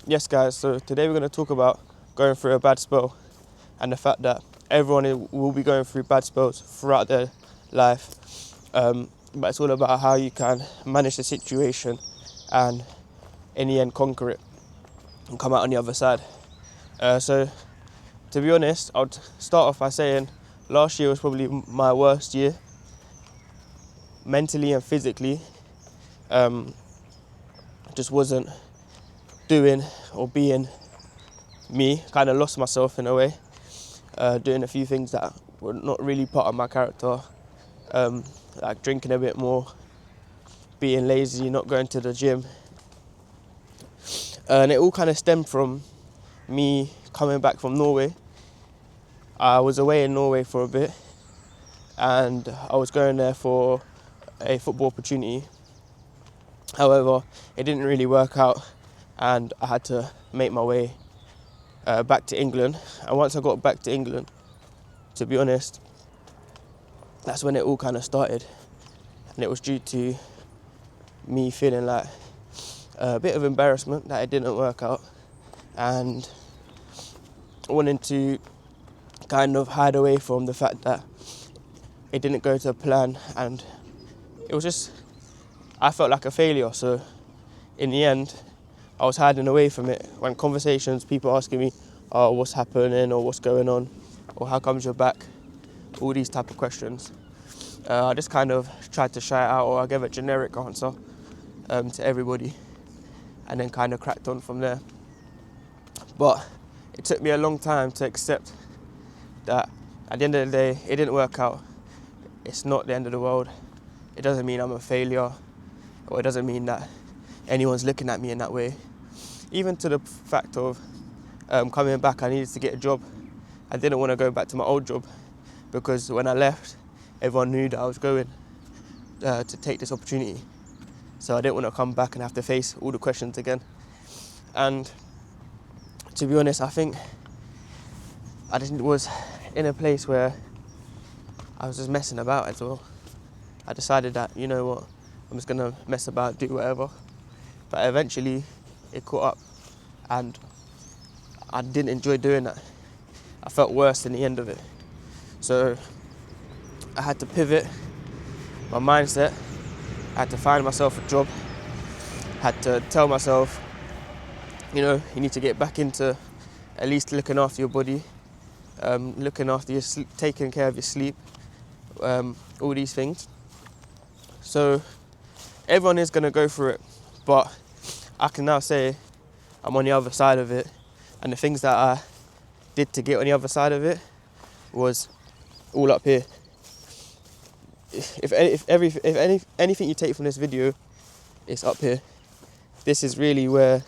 Yes guys, so today we're going to talk about going through a bad spell and the fact that everyone will be going through bad spells throughout their life, but it's all about how you can manage the situation and in the end conquer it and come out on the other side. So to be honest, I'd start off by saying last year was probably my worst year, mentally and physically. Just wasn't doing or being me, kind of lost myself in a way, doing a few things that were not really part of my character, like drinking a bit more, being lazy, not going to the gym. And it all kind of stemmed from me coming back from Norway. I was away in Norway for a bit and I was going there for a football opportunity. However, it didn't really work out and I had to make my way back to England. And once I got back to England, to be honest, that's when it all kind of started. And it was due to me feeling like a bit of embarrassment that it didn't work out and wanting to kind of hide away from the fact that it didn't go to plan, and it was just, I felt like a failure. So in the end, I was hiding away from it. When conversations, people asking me, oh, what's happening or what's going on or how comes you're back, all these type of questions. I just kind of tried to shy it out, or I gave a generic answer to everybody and then kind of cracked on from there. But it took me a long time to accept that at the end of the day, it didn't work out. It's not the end of the world. It doesn't mean I'm a failure, or it doesn't mean that anyone's looking at me in that way. Even to the fact of coming back, I needed to get a job. I didn't want to go back to my old job because when I left, everyone knew that I was going to take this opportunity. So I didn't want to come back and have to face all the questions again. And to be honest, I think I just was in a place where I was just messing about as well. I decided that, you know what, I'm just gonna mess about, do whatever. But eventually it caught up and I didn't enjoy doing that. I felt worse in the end of it. So I had to pivot my mindset. I had to find myself a job. I had to tell myself, you know, you need to get back into at least looking after your body, looking after your sleep, taking care of your sleep, all these things. So everyone is going to go through it, but I can now say I'm on the other side of it, and the things that I did to get on the other side of it was all up here. If anything you take from this video, it's up here. This is really where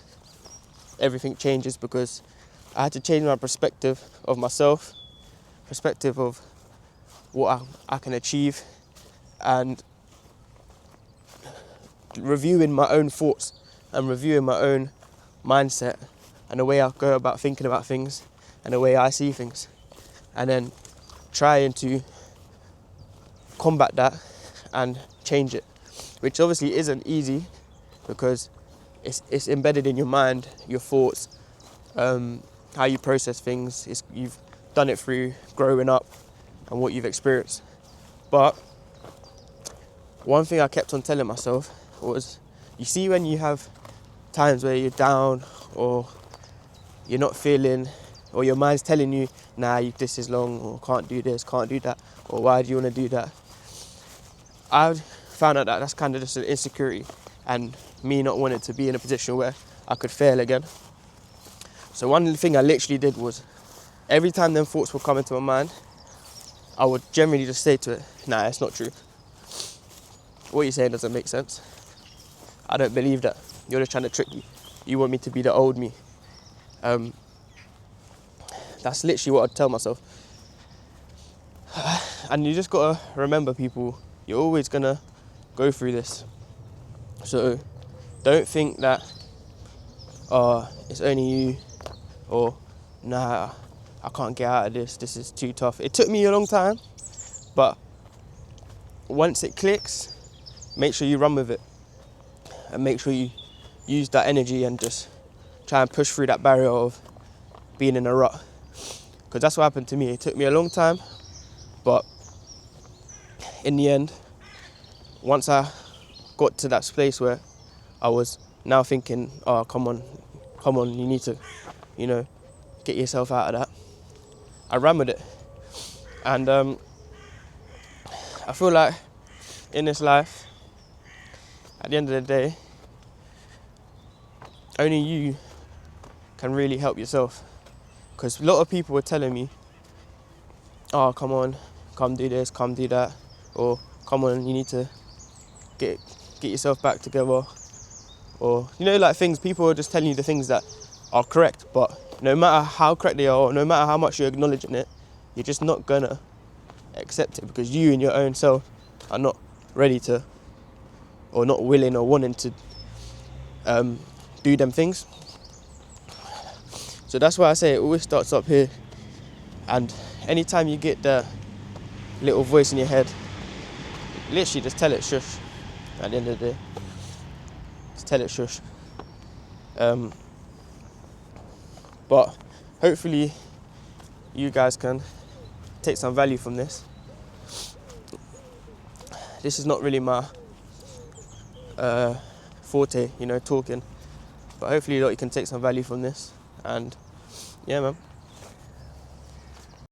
everything changes, because I had to change my perspective of myself, perspective of what I can achieve, and reviewing my own thoughts and reviewing my own mindset and the way I go about thinking about things and the way I see things, and then trying to combat that and change it, which obviously isn't easy because it's embedded in your mind, your thoughts, how you process things. You've done it through growing up and what you've experienced. But one thing I kept on telling myself was, you see when you have times where you're down or you're not feeling, or your mind's telling you, nah, this is long, or can't do this, can't do that, or why do you want to do that? I found out that that's kind of just an insecurity and me not wanting to be in a position where I could fail again. So one thing I literally did was, every time them thoughts would come into my mind, I would generally just say to it, nah, it's not true. What you're saying doesn't make sense. I don't believe that. You're just trying to trick me. You want me to be the old me. That's literally what I'd tell myself. And you just gotta remember, people, you're always gonna go through this. So don't think that it's only you, or nah, I can't get out of this is too tough. It took me a long time, but once it clicks, make sure you run with it and make sure you use that energy and just try and push through that barrier of being in a rut. Because that's what happened to me. It took me a long time, but in the end, once I got to that place where I was now thinking, oh, come on, you need to, get yourself out of that. I ran with it. And I feel like in this life, at the end of the day, only you can really help yourself. Because a lot of people were telling me, oh, come on, come do this, come do that. Or, come on, you need to get yourself back together. Or, like things, people are just telling you the things that are correct. But no matter how correct they are, or no matter how much you're acknowledging it, you're just not gonna accept it because you in your own self are not ready to, or not willing or wanting to do them things. So that's why I say it always starts up here. And anytime you get that little voice in your head, literally just tell it shush. At the end of the day, just tell it shush. But hopefully you guys can take some value from this. This is not really my forte, talking. But hopefully you can take some value from this. And yeah, man.